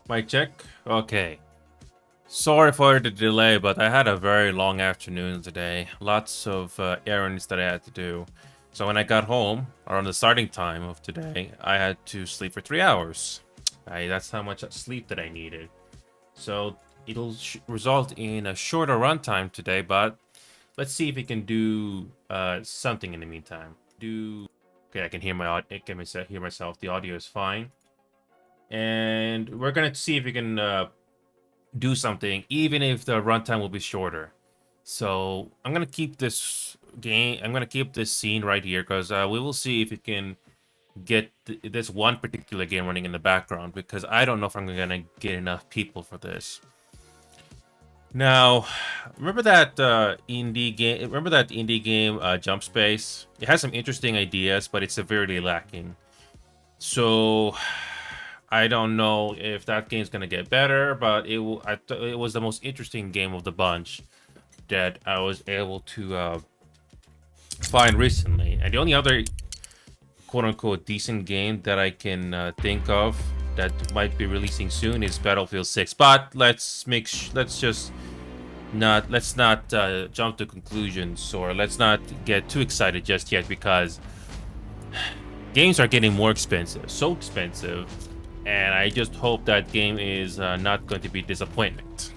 Mic check. Okay. Sorry for the delay, but I had a very long afternoon today. Lots of errands that I had to do. So when I got home, around the starting time of today, I had to sleep for 3 hours. That's how much sleep that I needed. So it'll result in a shorter runtime today, but let's see if we can do something in the meantime. Okay, I can hear hear myself. The audio is fine, and we're gonna see if we can do something, even if the runtime will be shorter. So I'm gonna keep this game. I'm gonna keep this scene right here because we will see if it can get this one particular game running in the background. Because I don't know if I'm gonna get enough people for this. Now, remember that indie game? Remember that indie game, Jump Space? It has some interesting ideas, but it's severely lacking. So I don't know if that game's gonna get better, but it was the most interesting game of the bunch that I was able to find recently. And the only other quote-unquote decent game that I can think of that might be releasing soon is Battlefield 6. But let's not jump to conclusions, or let's not get too excited just yet, because games are getting more expensive, so expensive. And I just hope that game is not going to be disappointment.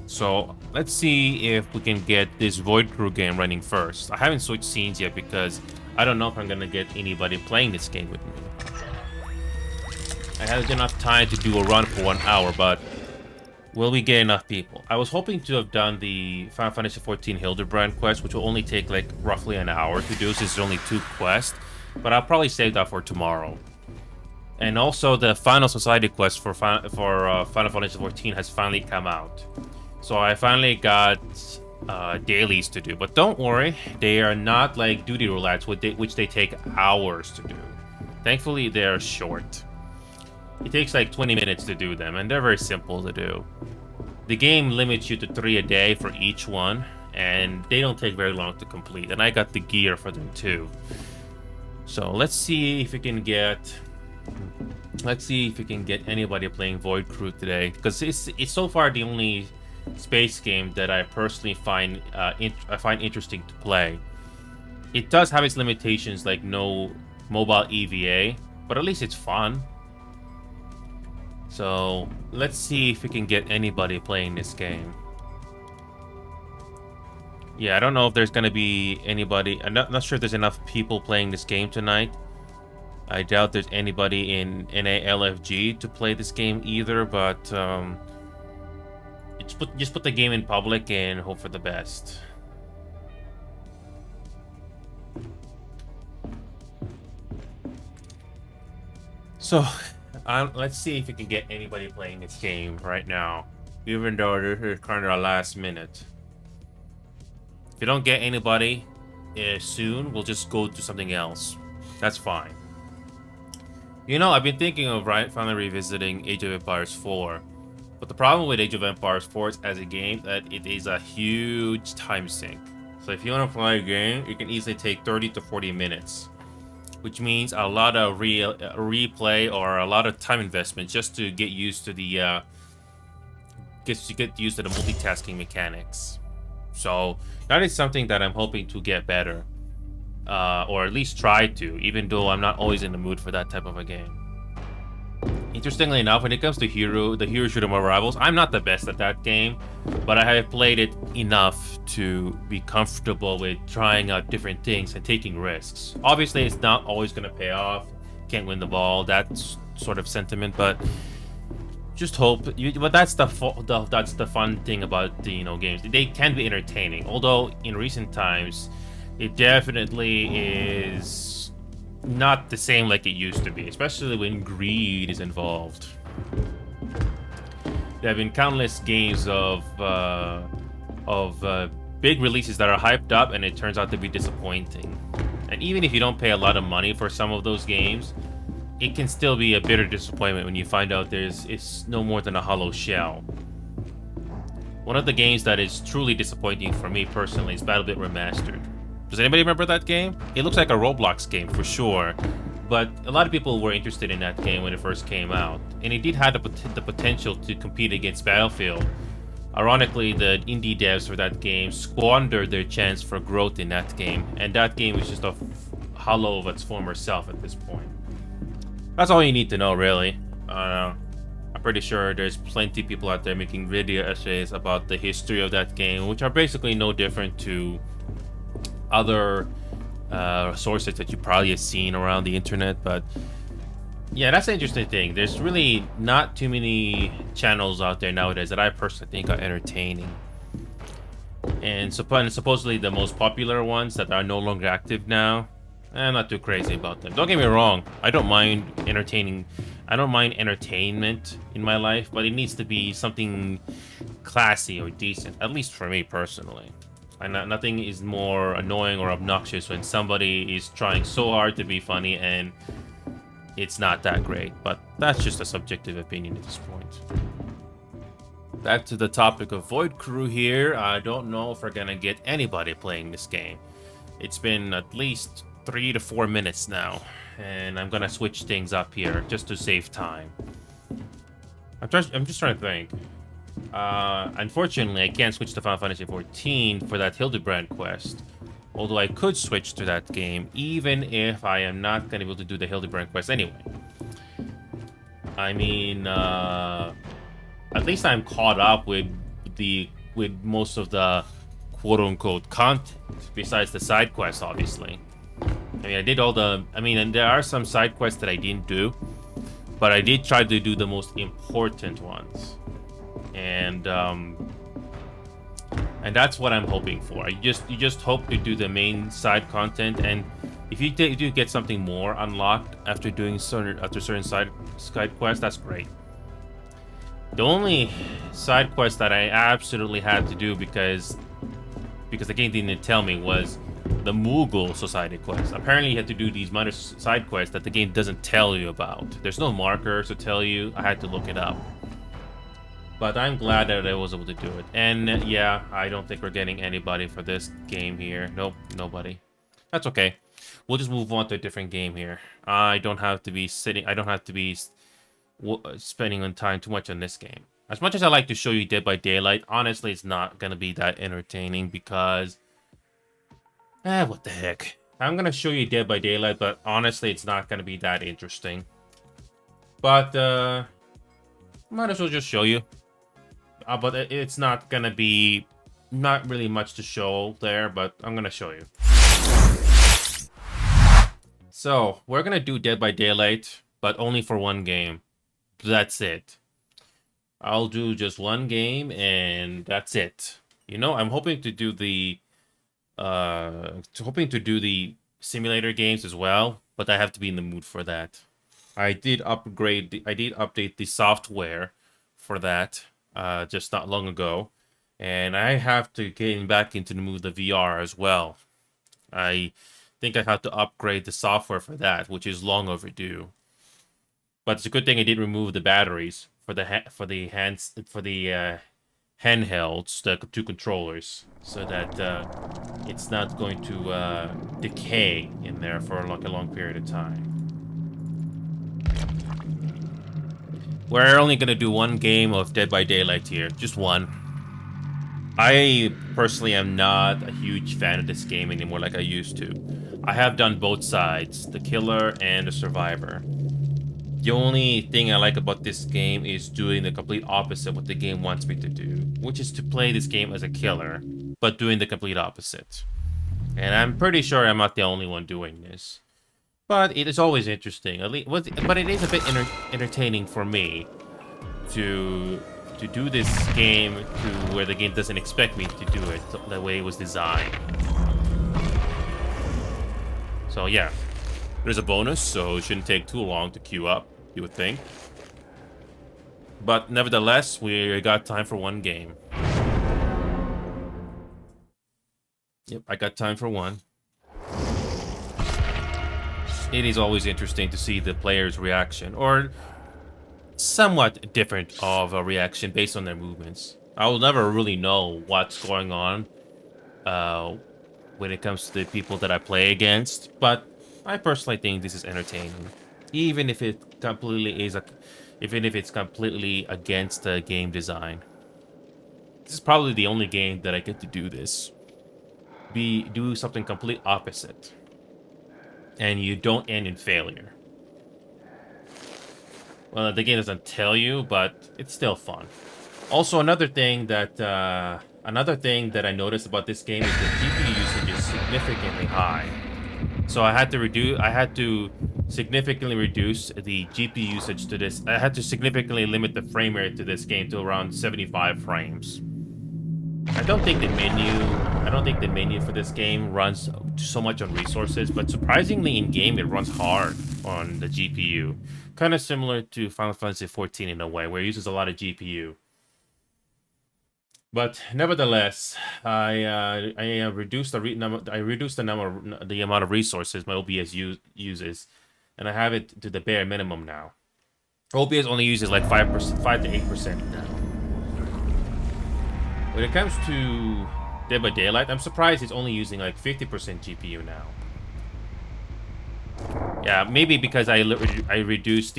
So let's see if we can get this Void Crew game running first. I haven't switched scenes yet because I don't know if I'm going to get anybody playing this game with me. I had enough time to do a run for 1 hour, but will we get enough people? I was hoping to have done the Final Fantasy XIV Hildebrand quest, which will only take like roughly an hour to do since there's only 2 quests. But I'll probably save that for tomorrow. And also, the Final Society quest for Final Fantasy XIV has finally come out. So I finally got dailies to do. But don't worry, they are not like duty roulettes, which they take hours to do. Thankfully, they're short. It takes like 20 minutes to do them, and they're very simple to do. The game limits you to 3 a day for each one, and they don't take very long to complete. And I got the gear for them too. So let's see if we can get anybody playing Void Crew today, because it's so far the only space game that I personally find interesting to play. It does have its limitations, like no mobile EVA, but at least it's fun. So let's see if we can get anybody playing this game. Yeah, I don't know if there's gonna be anybody. I'm not sure if there's enough people playing this game tonight. I doubt there's anybody in NALFG to play this game either, but just put the game in public and hope for the best. So, let's see if we can get anybody playing this game right now, even though this is kind of last minute. If you don't get anybody soon, we'll just go to something else. That's fine. You know, I've been thinking of finally revisiting Age of Empires 4. But the problem with Age of Empires 4 is, as a game, that it is a huge time sink. So if you want to play a game, it can easily take 30 to 40 minutes. Which means a lot of replay or a lot of time investment just to get used to the multitasking mechanics. So that is something that I'm hoping to get better. Or at least try to, even though I'm not always in the mood for that type of a game. Interestingly enough, when it comes to the hero shooter rivals, I'm not the best at that game, but I have played it enough to be comfortable with trying out different things and taking risks. Obviously, it's not always going to pay off. Can't win the ball, that sort of sentiment, but just hope. But that's the fun thing about the games. They can be entertaining, although in recent times, it definitely is not the same like it used to be, especially when greed is involved. There have been countless games of big releases that are hyped up and it turns out to be disappointing. And even if you don't pay a lot of money for some of those games, it can still be a bitter disappointment when you find out it's no more than a hollow shell. One of the games that is truly disappointing for me personally is BattleBit Remastered. Does anybody remember that game? It looks like a Roblox game for sure, but a lot of people were interested in that game when it first came out, and it did have the potential to compete against Battlefield. Ironically, the indie devs for that game squandered their chance for growth in that game, and that game is just a hollow of its former self at this point. That's all you need to know, really. I'm pretty sure there's plenty of people out there making video essays about the history of that game, which are basically no different to other sources that you probably have seen around the internet. But yeah, that's the interesting thing. There's really not too many channels out there nowadays that I personally think are entertaining. And supposedly the most popular ones that are no longer active now, I'm not too crazy about them. Don't get me wrong, I don't mind entertainment in my life, but it needs to be something classy or decent, at least for me personally. Nothing is more annoying or obnoxious when somebody is trying so hard to be funny and it's not that great, but that's just a subjective opinion at this point. Back to the topic of Void Crew here. I don't know if we're gonna get anybody playing this game. It's been at least 3 to 4 minutes now, and I'm gonna switch things up here just to save time. I'm just trying to think. Unfortunately, I can't switch to Final Fantasy XIV for that Hildebrand quest. Although I could switch to that game, even if I am not going to be able to do the Hildebrand quest anyway. I mean, at least I'm caught up with most of the quote-unquote content, besides the side quests, obviously. I mean, and there are some side quests that I didn't do, but I did try to do the most important ones. And that's what I'm hoping for. You just hope to do the main side content, and if you do get something more unlocked after doing certain side quests, that's great. The only side quest that I absolutely had to do because the game didn't tell me was the Moogle Society quest. Apparently, you had to do these minor side quests that the game doesn't tell you about. There's no markers to tell you. I had to look it up. But I'm glad that I was able to do it. And yeah, I don't think we're getting anybody for this game here. Nope, nobody. That's okay. We'll just move on to a different game here. I don't have to be spending on time too much on this game. As much as I like to show you Dead by Daylight, honestly, it's not going to be that entertaining because... what the heck. I'm going to show you Dead by Daylight, but honestly, it's not going to be that interesting. But, might as well just show you. But it's not gonna be not really much to show there, but I'm gonna show you. So we're gonna do Dead by Daylight, but only for one game. That's it. I'll do just one game, and that's it. You know, I'm hoping to do the simulator games as well, but I have to be in the mood for that. I did update the software for that just not long ago, and I have to get back into the mood of the VR as well. I think I have to upgrade the software for that, which is long overdue. But it's a good thing I did remove the batteries for the handhelds, the two controllers, so that it's not going to decay in there for like a long period of time. We're only going to do one game of Dead by Daylight here. Just one. I personally am not a huge fan of this game anymore like I used to. I have done both sides, the killer and the survivor. The only thing I like about this game is doing the complete opposite of what the game wants me to do, which is to play this game as a killer, but doing the complete opposite. And I'm pretty sure I'm not the only one doing this. But it is always interesting, but it is a bit entertaining for me to do this game to where the game doesn't expect me to do it the way it was designed. So yeah, there's a bonus, so it shouldn't take too long to queue up, you would think. But nevertheless, we got time for one game. Yep, I got time for one. It is always interesting to see the player's reaction, or somewhat different of a reaction based on their movements. I will never really know what's going on when it comes to the people that I play against, but I personally think this is entertaining, even if it completely is even if it's completely against the game design. This is probably the only game that I get to do this. Do something complete opposite, and you don't end in failure. Well, the game doesn't tell you, but it's still fun. Also, another thing that I noticed about this game is the GPU usage is significantly high. So I had to significantly reduce the GPU usage to this. I had to significantly limit the frame rate to this game to around 75 frames. I don't think the menu for this game runs so much on resources, but surprisingly in game it runs hard on the GPU. Kind of similar to Final Fantasy XIV in a way, where it uses a lot of GPU. But nevertheless, I reduced the amount of resources my OBS uses, and I have it to the bare minimum now. OBS only uses like 5%, 5 to 8% now. When it comes to Dead by Daylight, I'm surprised it's only using like 50% GPU now. Yeah, maybe because I reduced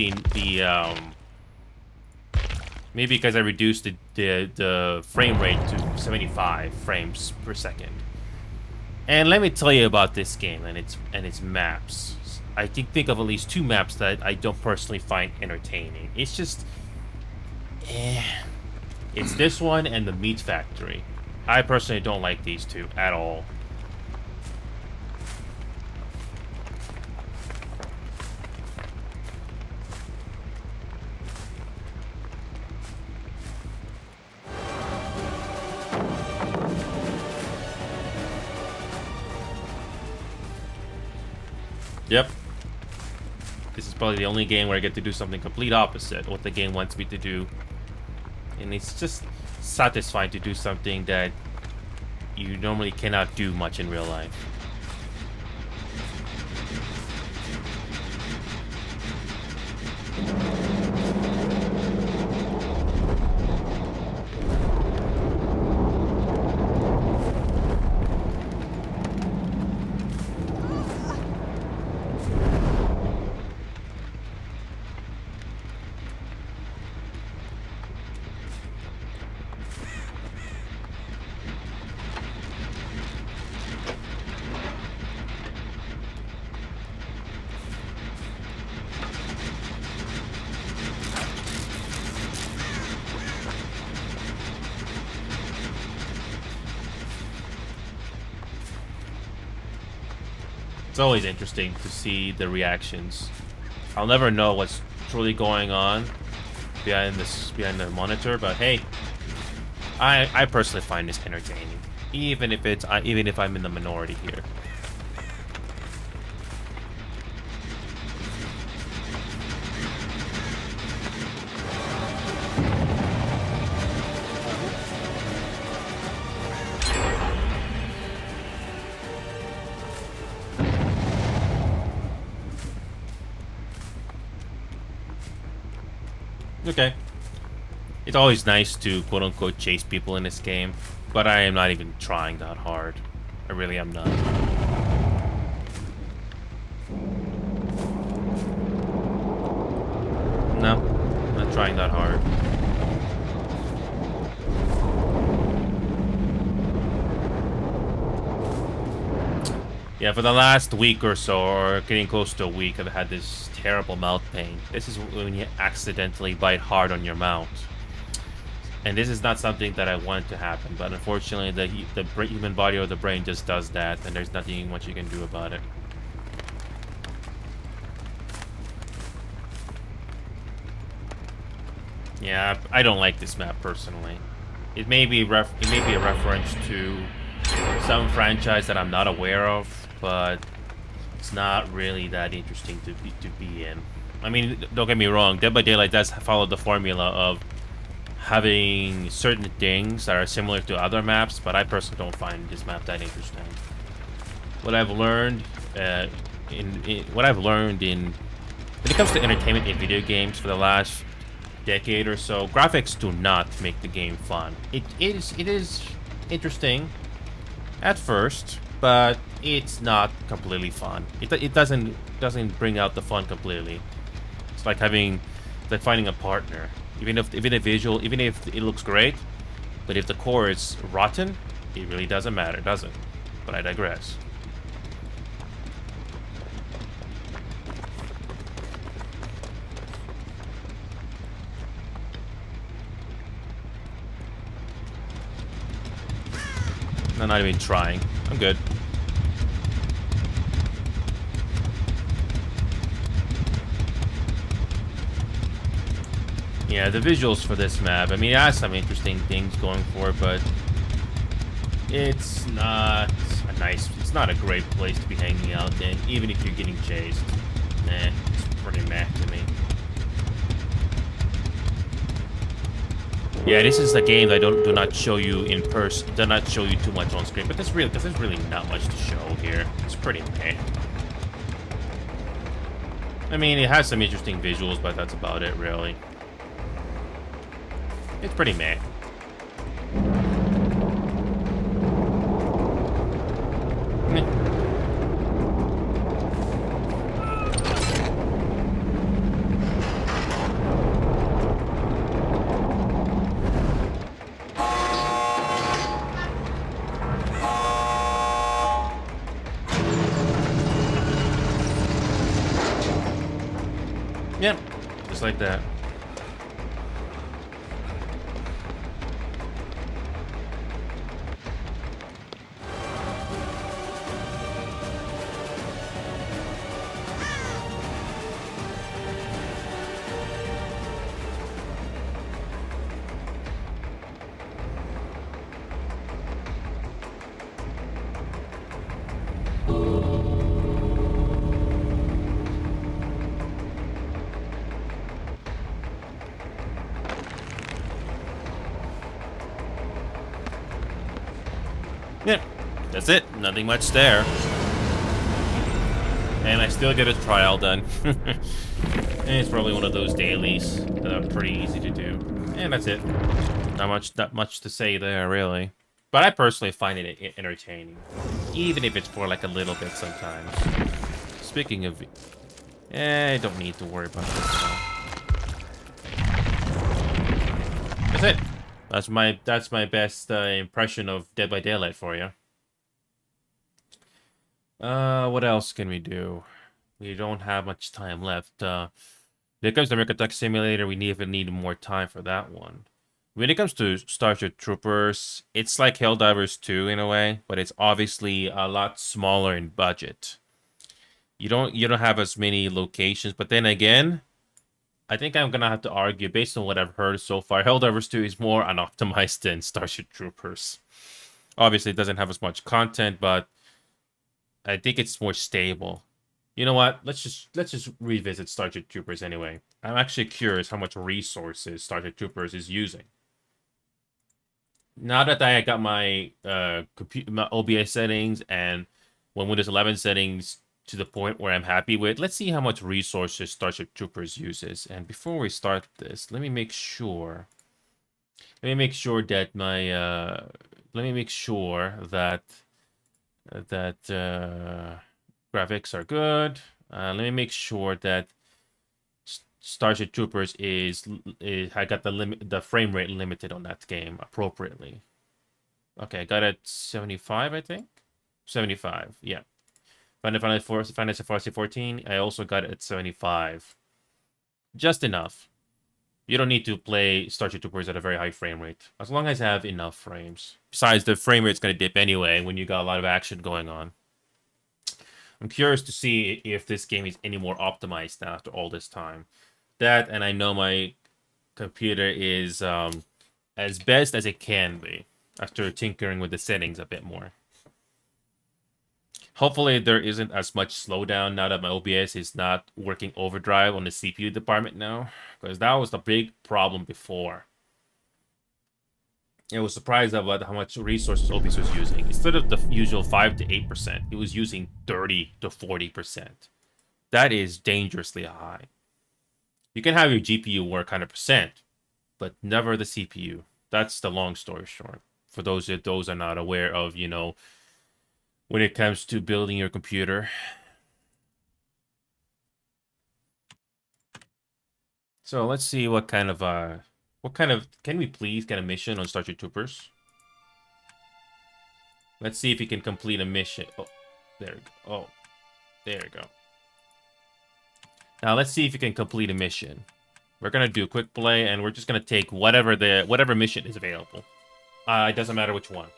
maybe because I reduced the frame rate to 75 frames per second. And let me tell you about this game and its maps. I can think of at least 2 maps that I don't personally find entertaining. It's just, it's this one and the Meat Factory. I personally don't like these 2 at all. Yep. This is probably the only game where I get to do something complete opposite what the game wants me to do. And it's just satisfying to do something that you normally cannot do much in real life. It's always interesting to see the reactions. I'll never know what's truly going on behind the monitor, but hey, I personally find this entertaining, even if I'm in the minority here. Okay. It's always nice to quote-unquote chase people in this game, but I am not even trying that hard. I really am not. No, I'm not trying that hard. Yeah, for the last week or so, or getting close to a week, I've had this terrible mouth pain. This is when you accidentally bite hard on your mouth. And this is not something that I want to happen, but unfortunately the human body or the brain just does that, and there's nothing much you can do about it. Yeah, I don't like this map personally. It may be a reference to some franchise that I'm not aware of, but it's not really that interesting to be in. I mean, don't get me wrong, Dead by Daylight does follow the formula of having certain things that are similar to other maps, but I personally don't find this map that interesting. What I've learned when it comes to entertainment in video games for the last decade or so, graphics do not make the game fun. It is interesting at first, but it's not completely fun. It doesn't bring out the fun completely. It's like finding a partner. Even if it looks great, but if the core is rotten, it really doesn't matter, does it? But I digress. I'm not even trying. I'm good. Yeah, the visuals for this map, I mean, it has some interesting things going for it, but it's not it's not a great place to be hanging out in, even if you're getting chased. Nah, it's pretty meh to me. Yeah, this is a game that do not show you in person, do not show you too much on screen, but there's really not much to show here. It's pretty meh. I mean, it has some interesting visuals, but that's about it, really. It's pretty meh. Yep, just like that. Yeah, that's it. Nothing much there. And I still get a trial done. And it's probably one of those dailies that are pretty easy to do. And that's it. Not much to say there, really. But I personally find it entertaining. Even if it's for like a little bit sometimes. Speaking of... I don't need to worry about this at all. That's it. That's my best impression of Dead by Daylight for you. What else can we do? We don't have much time left. When it comes to American Truck Simulator, we even need more time for that one. When it comes to Starship Troopers, it's like Helldivers 2 in a way, but it's obviously a lot smaller in budget. You don't have as many locations, but then again, I think I'm gonna have to argue, based on what I've heard so far, Helldivers 2 is more unoptimized than Starship Troopers. Obviously, it doesn't have as much content, but I think it's more stable. You know what? Let's just revisit Starship Troopers anyway. I'm actually curious how much resources Starship Troopers is using. Now that I got my my OBS settings and Windows 11 settings to the point where I'm happy with, let's see how much resources Starship Troopers uses. And before we start this, let me make sure that my graphics are good. Let me make sure that Starship Troopers is I got the frame rate limited on that game appropriately. Okay, I got it 75, I think. 75, yeah. Final Fantasy 14, I also got it at 75. Just enough. You don't need to play Starship Troopers at a very high frame rate, as long as I have enough frames. Besides, the frame rate's going to dip anyway when you got a lot of action going on. I'm curious to see if this game is any more optimized now after all this time. That, and I know my computer is as best as it can be after tinkering with the settings a bit more. Hopefully there isn't as much slowdown now that my OBS is not working overdrive on the CPU department now, because that was the big problem before. I was surprised about how much resources OBS was using. Instead of the usual 5 to 8%, it was using 30 to 40%. That is dangerously high. You can have your GPU work 100%, but never the CPU. That's the long story short. For those are not aware of, you know, when it comes to building your computer. So let's see what kind of can we please get a mission on Starship Troopers? Let's see if you can complete a mission. Oh, there we go. Oh, there we go. Now let's see if you can complete a mission. We're gonna do a quick play, and we're just gonna take whatever mission is available. It doesn't matter which one.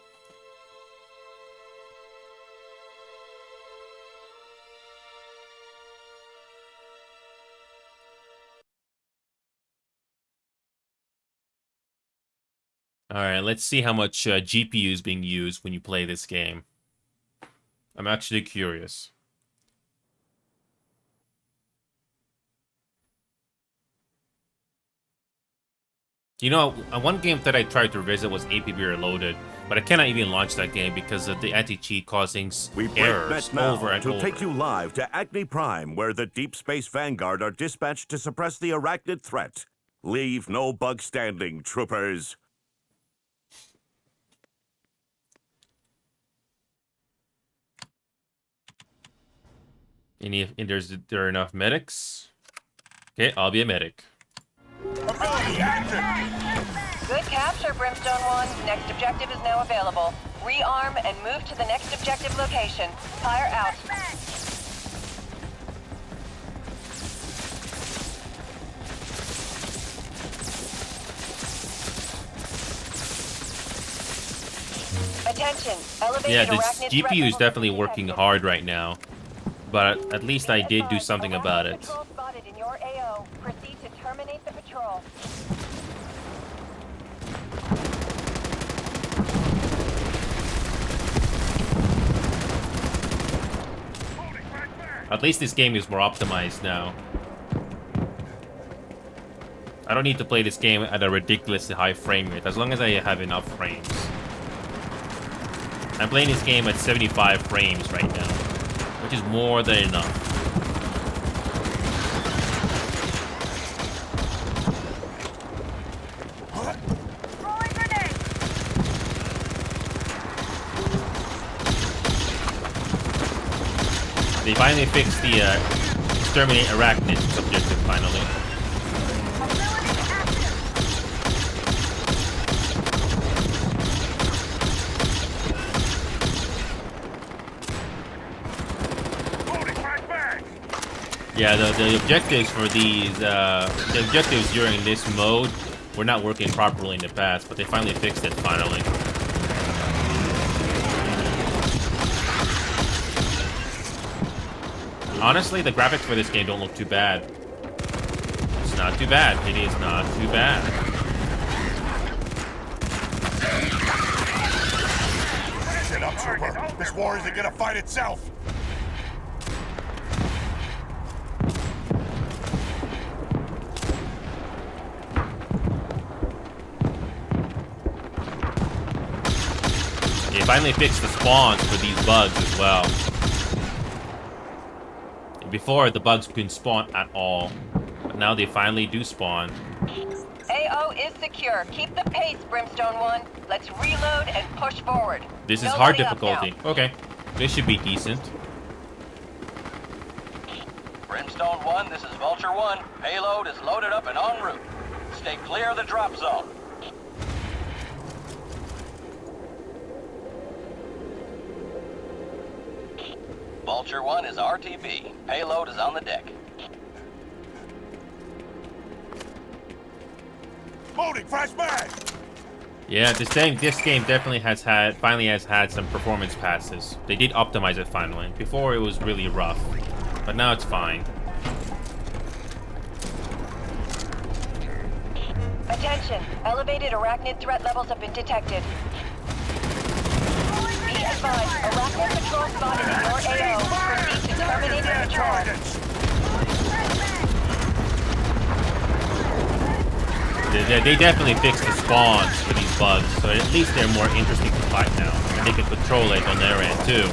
All right, let's see how much GPU is being used when you play this game. I'm actually curious. You know, one game that I tried to revisit was APB Reloaded, but I cannot even launch that game because of the anti-cheat causing errors over and over. To take you live to Acme Prime, where the Deep Space Vanguard are dispatched to suppress the arachnid threat. Leave no bug standing, troopers. There are enough medics? Okay, I'll be a medic. Ability active. Good capture, Brimstone 1. Next objective is now available. Rearm and move to the next objective location. Fire out. Attention. Yeah, this GPU is definitely working hard right now, but at least I did do something about it. Proceed to terminate the patrol. At least this game is more optimized now. I don't need to play this game at a ridiculously high frame rate, as long as I have enough frames. I'm playing this game at 75 frames right now, which is more than enough. They finally fixed the exterminate arachnids objective finally. Yeah, the objectives for these the objectives during this mode were not working properly in the past, but they finally fixed it finally. Honestly, the graphics for this game don't look too bad. It's not too bad. It is not too bad. Shit up, Trooper. This war isn't gonna fight itself. They finally fixed the spawns for these bugs as well. Before, the bugs couldn't spawn at all, but now they finally do spawn. AO is secure. Keep the pace, Brimstone 1. Let's reload and push forward. This is hard difficulty. Okay, this should be decent. Brimstone 1, this is Vulture 1. Payload is loaded up and en route. Stay clear of the drop zone. Vulture 1 is RTB. Payload is on the deck. Loading, flashbang! Yeah, this game definitely finally has had some performance passes. They did optimize it finally. Before it was really rough, but now it's fine. Attention! Elevated arachnid threat levels have been detected. Be advised, arachnid patrol spotted in your AO. Proceed to terminate the patrol. They definitely fixed the spawns for these bugs, so at least they're more interesting to fight now. And they can control it on their end too.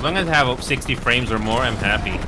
As long as I have 60 frames or more, I'm happy.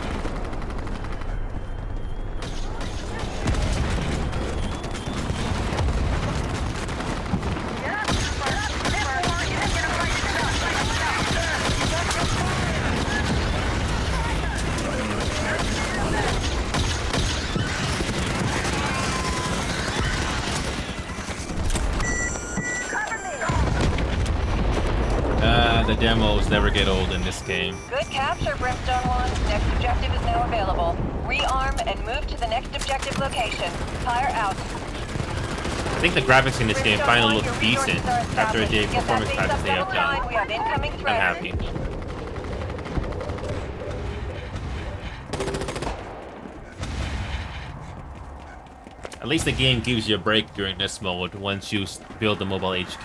The demos never get old in this game. Good capture, Brimstone 1. Next objective is now available. Rearm and move to the next objective location. Fire out. I think the graphics in this game finally look decent after a day of performance patches they have done. We have incoming I'm threat. happy. At least the game gives you a break during this mode once you build the mobile HQ.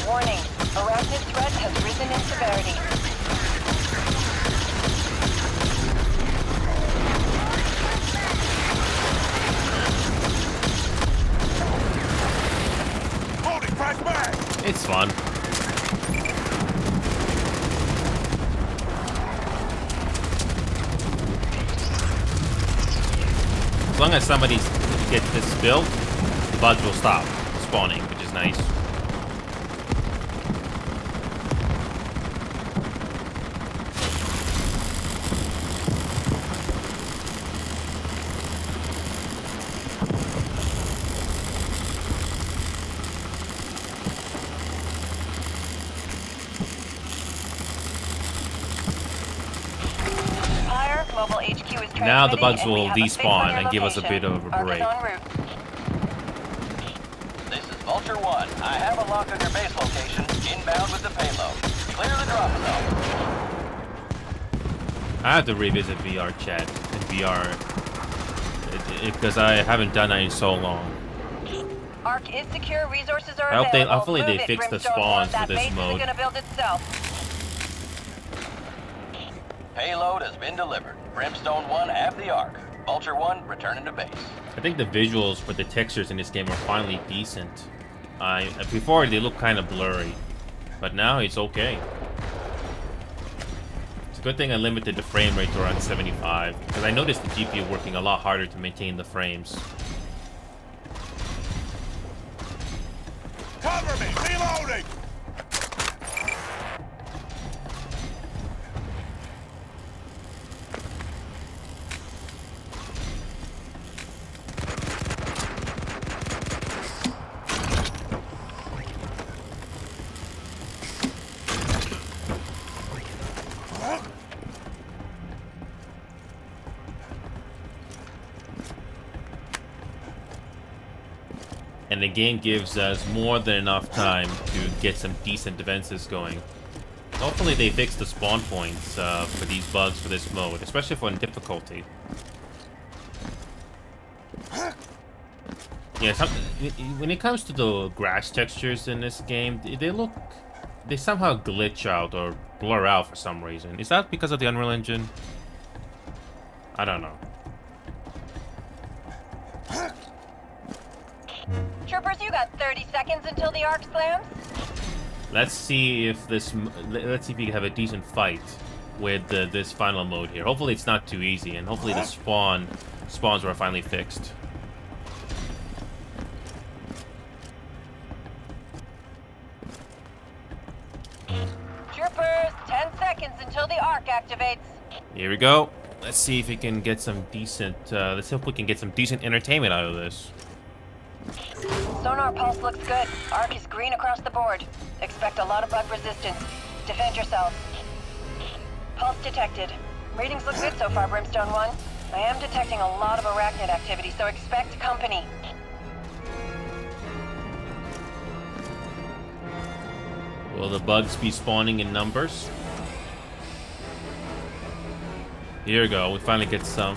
Warning. Arachnid threat has risen in severity. Holding flashback! It's fun. As long as somebody gets this built, the bugs will stop spawning, which is nice. Mobile HQ is Now the transmitting, bugs and we will have a fix on despawn your and give us a location. bit of a Arc is break. en route. This is Vulture 1. I have a lock on your base location. Inbound with the payload. Clear the drop zone. I have to revisit VR chat and VR because I haven't done that in so long. Arc is secure. Resources are I hope they- available. hopefully they Move it, fix the Brimstone spawns 1. for That this base mode. isn't gonna build itself. Payload has been delivered. Brimstone 1, have the Arc. Vulture 1, returning to base. I think the visuals for the textures in this game are finally decent. Before they look kind of blurry, but now it's okay. It's a good thing I limited the frame rate to around 75 because I noticed the GPU working a lot harder to maintain the frames. Cover me! Reloading! And the game gives us more than enough time to get some decent defenses going. Hopefully they fix the spawn points for these bugs for this mode, especially for difficulty. Yeah, when it comes to the grass textures in this game, they somehow glitch out or blur out for some reason. Is that because of the Unreal Engine? I don't know. Troopers, you got 30 seconds until the arc slams. Let's see if let's see if we can have a decent fight with this final mode here. Hopefully it's not too easy, and hopefully the spawns are finally fixed. Troopers, 10 seconds until the arc activates. Here we go. Let's see if we can get some decent. Let's see if we can get some decent entertainment out of this. Sonar pulse looks good. Arc is green across the board. Expect a lot of bug resistance. Defend yourself. Pulse detected. Readings look good so far, Brimstone 1. I am detecting a lot of arachnid activity, so expect company. Will the bugs be spawning in numbers? Here we go. We finally get some.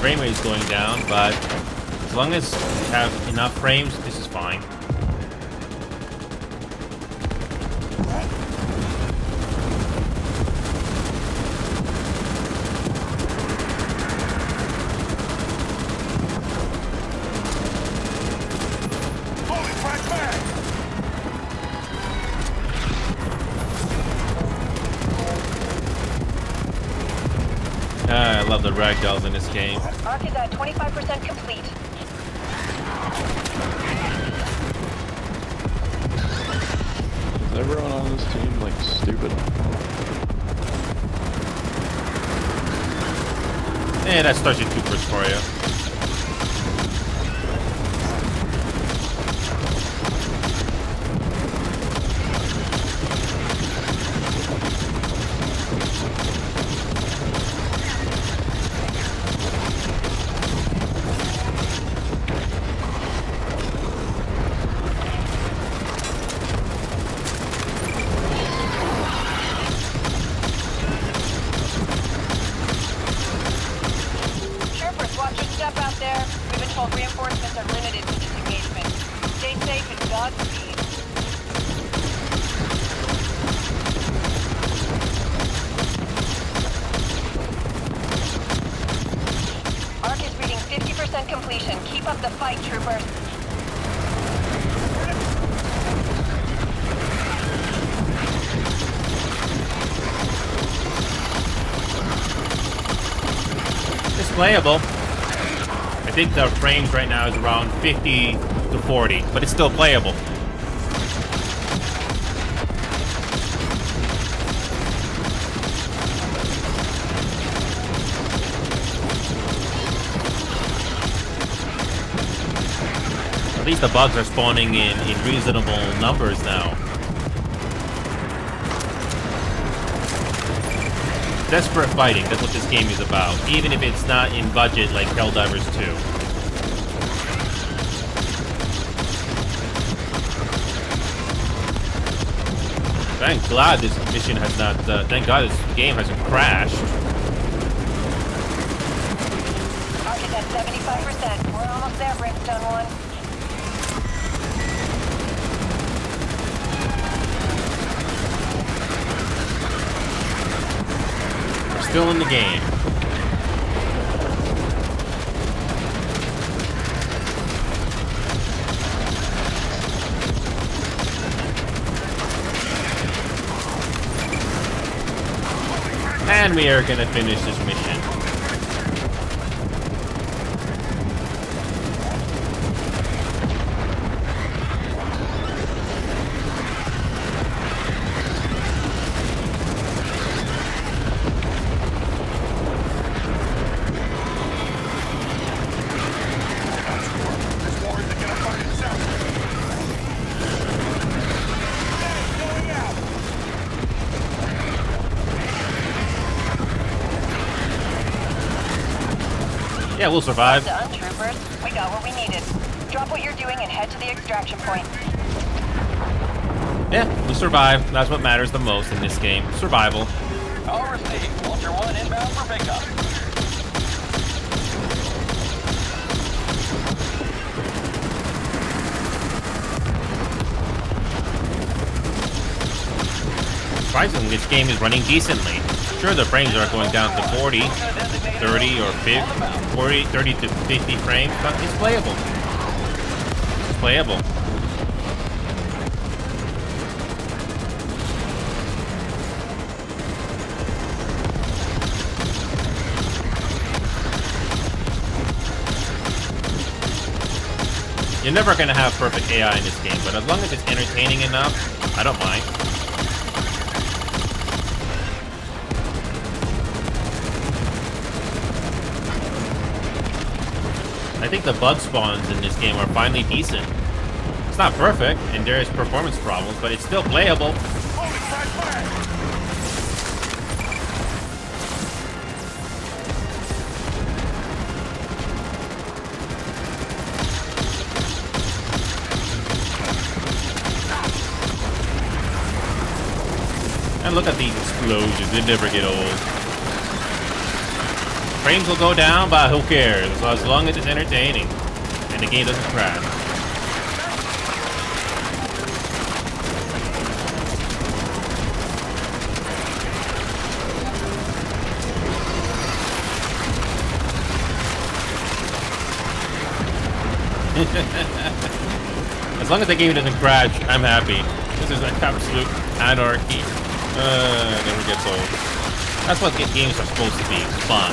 frame rate is going down, but as long as you have enough frames, this is fine. Holy frag back! I love the ragdolls in this game. Arc is at 25% complete. Is everyone on this team like stupid? Eh, that's Starship Troopers for you. Troopers, watch your step out there. We've been told reinforcements are limited to this engagement. Stay safe and Godspeed. Arc is reading 50% completion. Keep up the fight, troopers. It's playable. I think the frames right now is around 50 to 40, but it's still playable. At least the bugs are spawning in reasonable numbers now. Desperate fighting, that's what this game is about, even if it's not in budget like Helldivers 2. Thank God this mission has not, thank God this game hasn't crashed. Arc is at 75%. We're almost there, Brimstone 1. We're still in the game. And we are gonna finish this mission. This war isn't gonna fight itself. Going out. Yeah, we'll survive. Done, troopers. We got what we needed. Drop what you're doing and head to the extraction point. Yeah, we survive. That's what matters the most in this game. Survival. All received. Vulture 1 inbound for pickup. Surprisingly, this game is running decently. Sure, the frames are going down to 40, 30, or 50, 40, 30 to 50 frames, but it's playable. It's playable. You're never going to have perfect AI in this game, but as long as it's entertaining enough, I don't mind. I think the bug spawns in this game are finally decent. It's not perfect, and there's performance problems, but it's still playable. Holy frag back! And look at these explosions, they never get old. Frames will go down, but who cares? As long as it's entertaining and the game doesn't crash. As long as the game doesn't crash, I'm happy. This is like absolute anarchy. Never gets old. That's what games are supposed to be. Fun.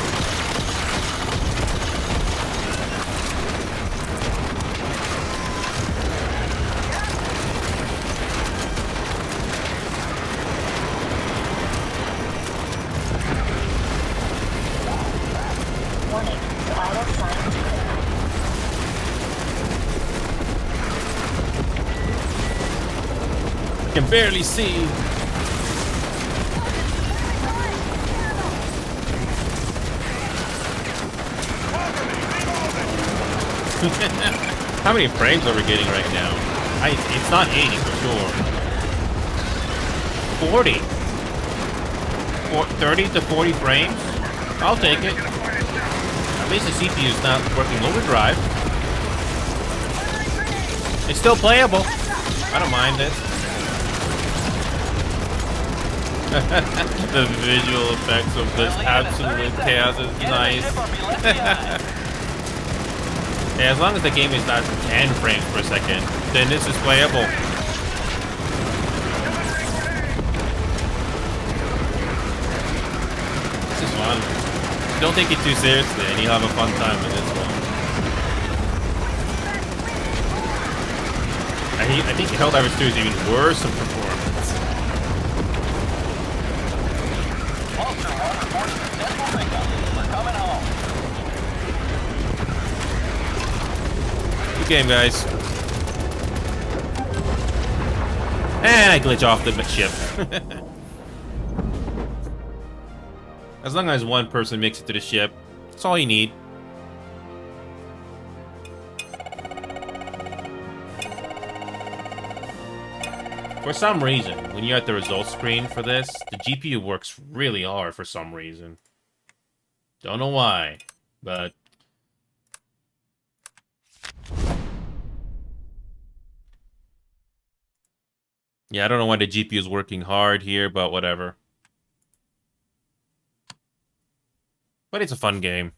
Warning, vital signs clear. I can barely see. How many frames are we getting right now? It's not 80 for sure. 40. 30 to 40 frames? I'll take it. At least the CPU is not working overdrive. It's still playable. I don't mind it. The visual effects of this absolute chaos is nice. Yeah, as long as the game is not 10 frames per second, then this is playable. This is fun. Don't take it too seriously and you'll have a fun time with this one. I think Helldivers 2 is even worse in performance. Vulture 1 reports successful pickup. We're coming home. Good game, guys. And I glitch off the ship. As long as one person makes it to the ship, that's all you need. For some reason, when you're at the results screen for this, the GPU works really hard for some reason. Don't know why, but... yeah, I don't know why the GPU is working hard here, but whatever. But it's a fun game.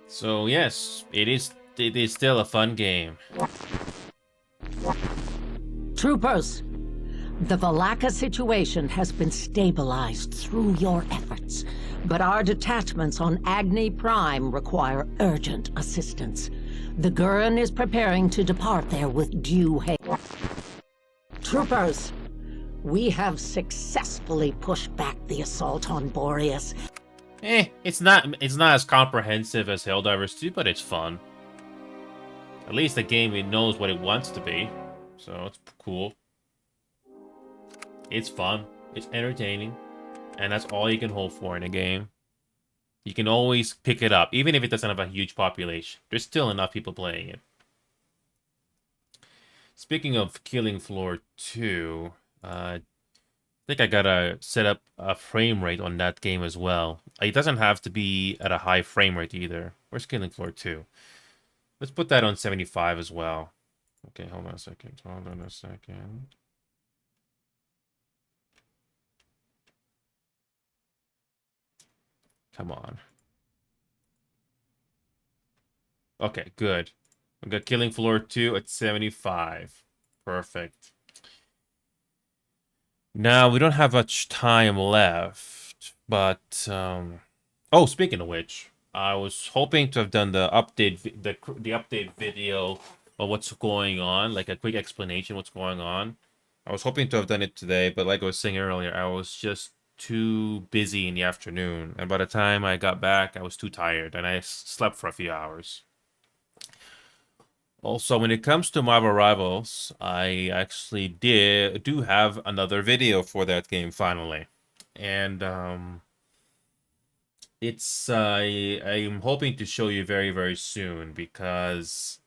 So yes, it is still a fun game. Troopers, the Valaka situation has been stabilized through your efforts, but our detachments on Agni Prime require urgent assistance. The Gurren is preparing to depart there with due haste. Troopers, we have successfully pushed back the assault on Boreas. It's not as comprehensive as Helldivers 2, but it's fun. At least the game, it knows what it wants to be, so it's cool. It's fun, it's entertaining, and that's all you can hope for in a game. You can always pick it up, even if it doesn't have a huge population. There's still enough people playing it. Speaking of Killing Floor 2, I think I gotta set up a frame rate on that game as well. It doesn't have to be at a high frame rate either. Where's Killing Floor 2? Let's put that on 75 as well. Okay, hold on a second. Hold on a second. Come on. Okay, good. We got Killing Floor 2 at 75. Perfect. Now, we don't have much time left, but... oh, speaking of which, I was hoping to have done the update video of what's going on, like a quick explanation of what's going on. I was hoping to have done it today, but like I was saying earlier, I was just too busy in the afternoon, and by the time I got back, I was too tired, and I slept for a few hours. Also, when it comes to Marvel Rivals, I actually do have another video for that game finally, and it's I'm hoping to show you very, very soon, because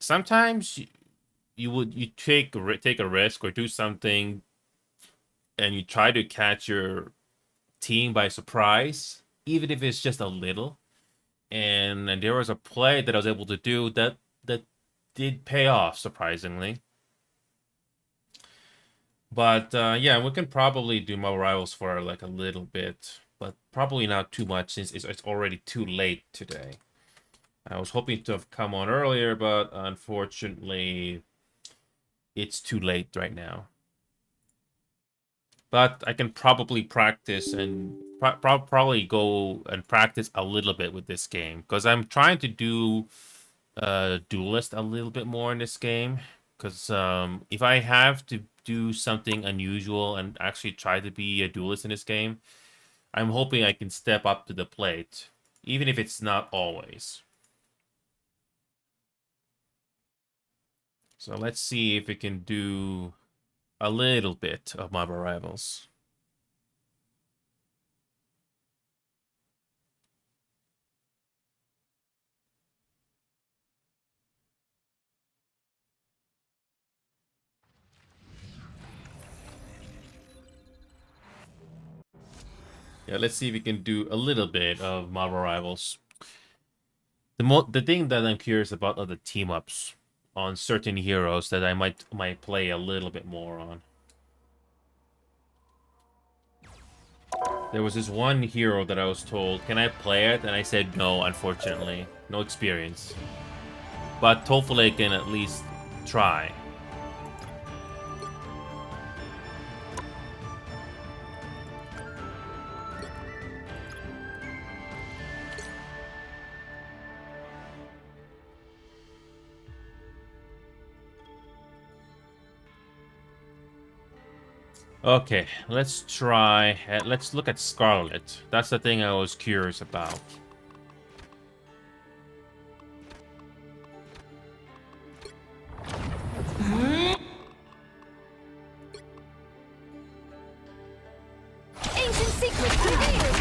sometimes you take a risk or do something and you try to catch your team by surprise, even if it's just a little. And there was a play that I was able to do that did pay off, surprisingly. But yeah, we can probably do more rivals for like a little bit, but probably not too much since it's already too late today. I was hoping to have come on earlier, but unfortunately, it's too late right now. But I can probably practice and probably go and practice a little bit with this game, because I'm trying to do duelist a little bit more in this game. Because if I have to do something unusual and actually try to be a duelist in this game, I'm hoping I can step up to the plate, even if it's not always. So let's see if we can do a little bit of Marvel Rivals. Yeah, let's see if we can do a little bit of Marvel Rivals. The thing that I'm curious about are the team ups on certain heroes that I might play a little bit more on. There was this one hero that I was told, can I play it? And I said no, unfortunately. No experience. But hopefully I can at least try. Okay, let's try. Let's look at Scarlet. That's the thing I was curious about. Ancient secrets revealed!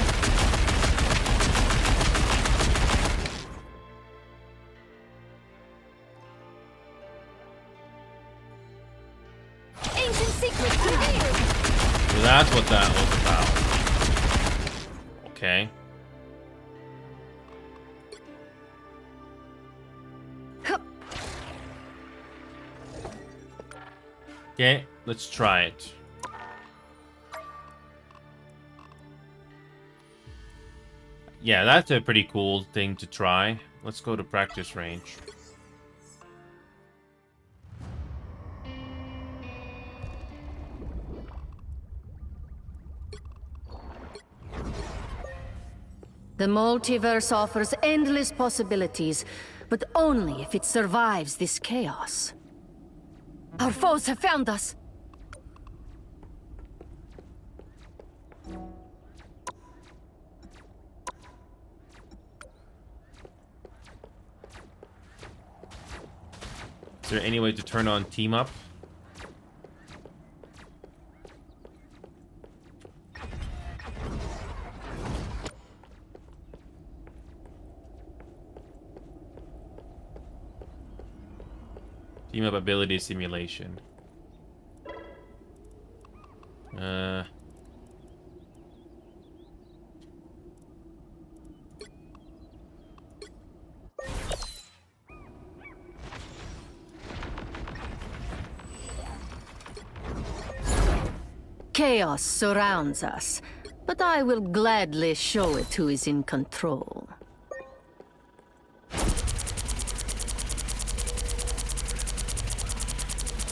Ancient secrets revealed! So that's what that was about. Okay. Okay, let's try it. Yeah, that's a pretty cool thing to try. Let's go to practice range. The multiverse offers endless possibilities, but only if it survives this chaos. Our foes have found us! Is there any way to turn on team up? Team up ability simulation. Chaos surrounds us, but I will gladly show it who is in control.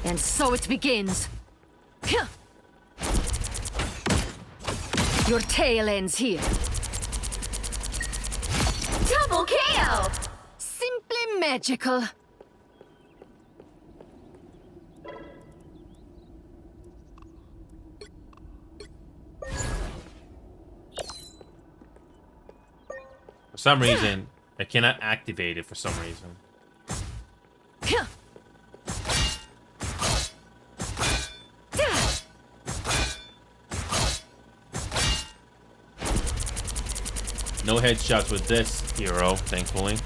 And so it begins. Your tale ends here. Double KO! Simply magical. For some reason, I cannot activate it for some reason. No headshots with this hero, thankfully.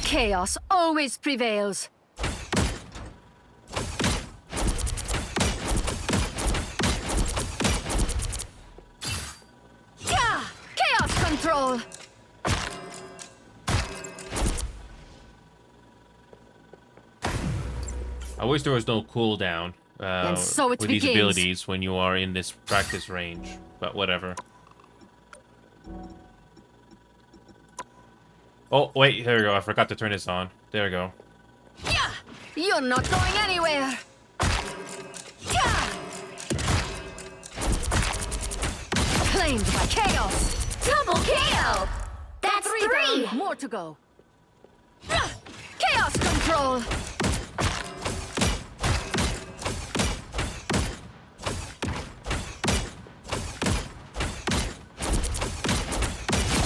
Chaos always prevails. Yeah! Chaos control! I wish there was no cooldown And so it with these begins. abilities when you are in this practice range, but whatever. Oh, wait, here we go. I forgot to turn this on. There we go. Yeah! You're not going anywhere! Yeah! Claimed by chaos! Double KO! That's three! Down, more to go. Chaos control!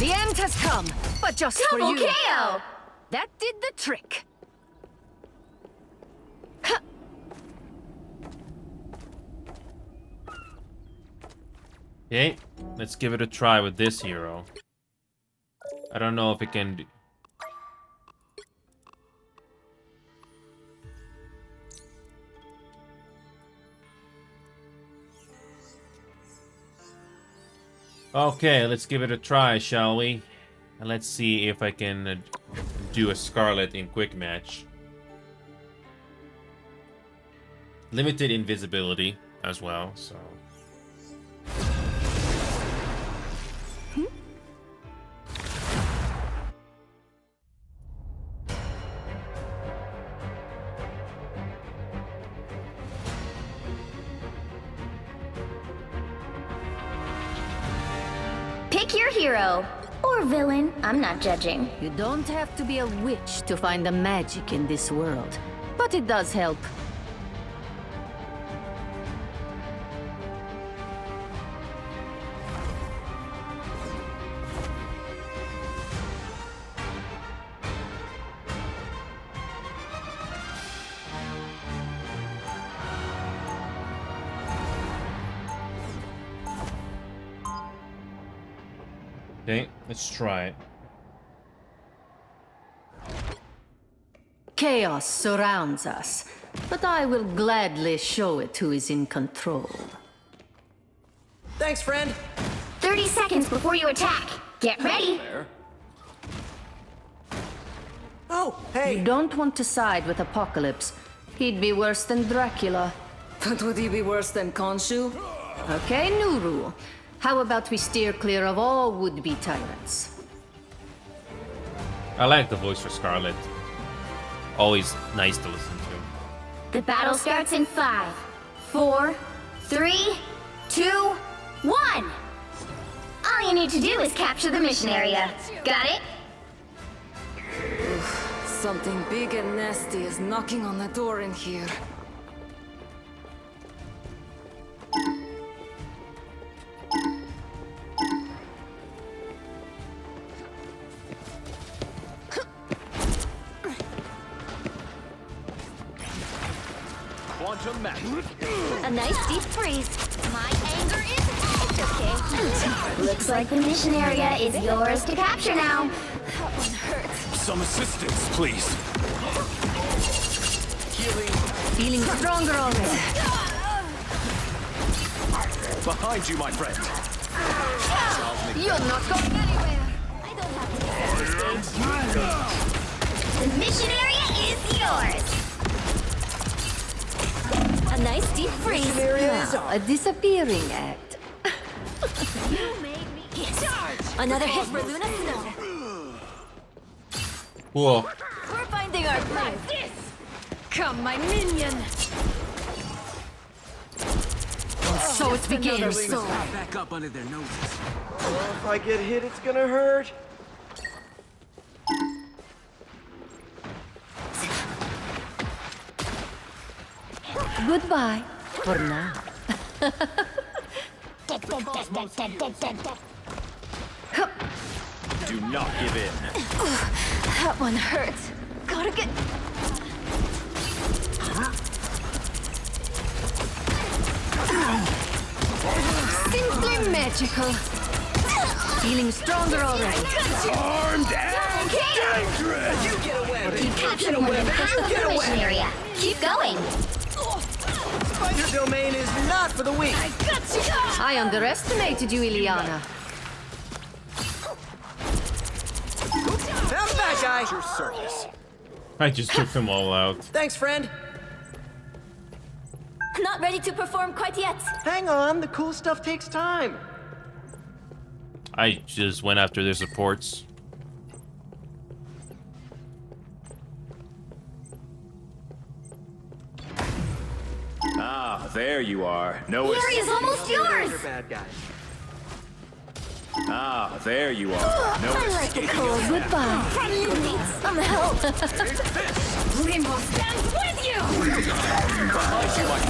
The end has come, but just for Double you. KO! That did the trick. Okay, let's give it a try with this hero. I don't know if it can do... Okay, let's give it a try, shall we? And let's see if I can do a Scarlet in quick match. Limited invisibility as well, so... Pick your hero. Or villain. I'm not judging. You don't have to be a witch to find the magic in this world, but it does help. Okay, let's try it. Chaos surrounds us, but I will gladly show it who is in control. Thanks, friend. 30 seconds before you attack. Get ready. Oh, hey. You don't want to side with Apocalypse. He'd be worse than Dracula. But would he be worse than Khonshu? Okay, new rule. How about we steer clear of all would-be tyrants? I like the voice for Scarlet. Always nice to listen to. The battle starts in 5, 4, 3, 2, 1. All you need to do is capture the mission area. Got it? Something big and nasty is knocking on the door in here. A nice deep freeze. My anger is okay. Looks like the mission area is yours to capture now. That one hurts. Some assistance, please. Feeling stronger already. Behind you, my friend. You're not going anywhere. I don't have to. The mission area is yours. A nice deep freeze. Now, a disappearing act. You made me charge. Another hit for Luna Snow. Whoa. We're finding our place. Come, my minion. And so it begins. Back up under their noses. Well, if I get hit, it's gonna hurt. Goodbye for now. Do not give in. That one hurts. Gotta get. Simply magical. Feeling stronger already. Armed and dangerous! You get away! Keep capturing more than half of the mission area. Keep going. Spider domain is not for the weak. I underestimated you, Ileana. Found the bad guy. Your service. I just took them all out. Thanks, friend. Not ready to perform quite yet. Hang on, the cool stuff takes time. I just went after their supports. Ah, there you are. No The area's almost yours. They're bad guys. Ah, there you are. No I like the cold. Goodbye. You need some help. Limbo stands with you. That's better.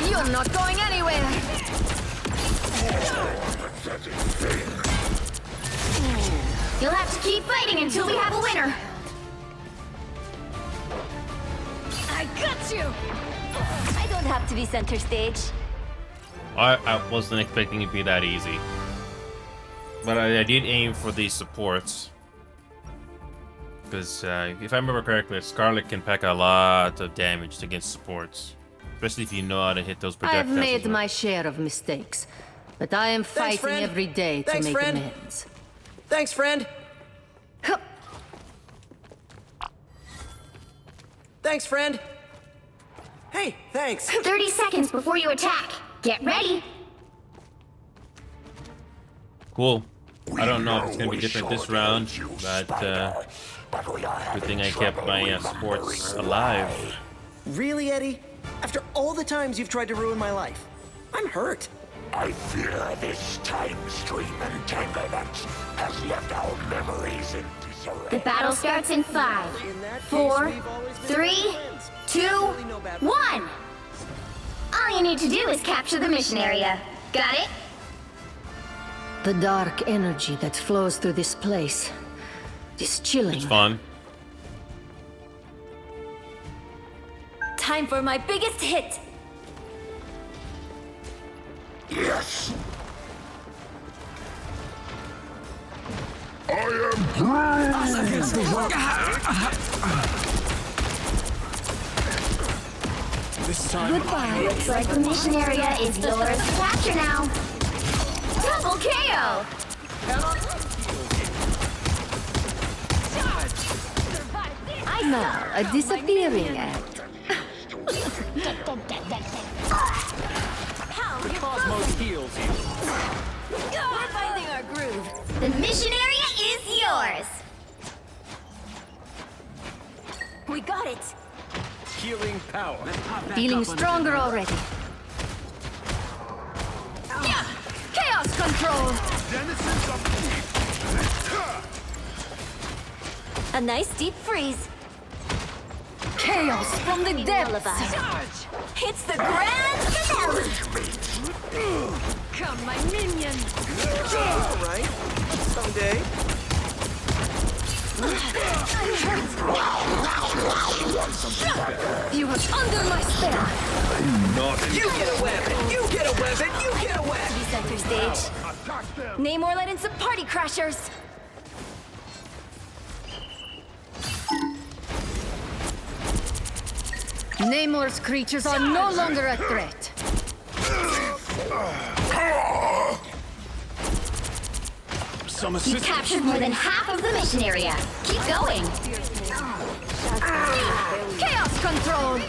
You're not going anywhere. You'll have to keep fighting until we have a winner. I got you. I don't have to be center stage. I wasn't expecting it to be that easy. But I did aim for these supports. Because if I remember correctly, Scarlet can pack a lot of damage against supports. Especially if you know how to hit those projectiles. I've made my share of mistakes, but I am fighting friend. every day to Thanks, make friend. amends. Thanks, friend. Thanks, friend. Hey, thanks. 30 seconds before you attack. Get ready. Cool. I don't know if it's gonna be different this round, but good thing I kept my supports alive. Really, Eddie? After all the times you've tried to ruin my life, I'm hurt. I fear this time stream entanglement has left our memories in disarray. The battle starts in 5, In that case, 4, we've always been 3, friends. 2, Really no bad 1. All you need to do is capture the mission area. Got it? The dark energy that flows through this place is chilling. It's fun. Time for my biggest hit. Yes. I am Goodbye. Looks like the mission area is yours to capture now. Double KO. Now, a disappearing act. The cosmos heals you. We're finding our groove. The mission area is yours. We got it. Healing power. Feeling stronger already. Chaos control. A nice deep freeze. Chaos from the depths. It's the grand finale. Come, my minion. All right. Someday. You are under my spell. You get a weapon. You get a weapon. You get a weapon. Be center stage. Namor let in some party crashers. Namor's creatures are no longer a threat. You captured more than half of the mission area. Keep going. Chaos control.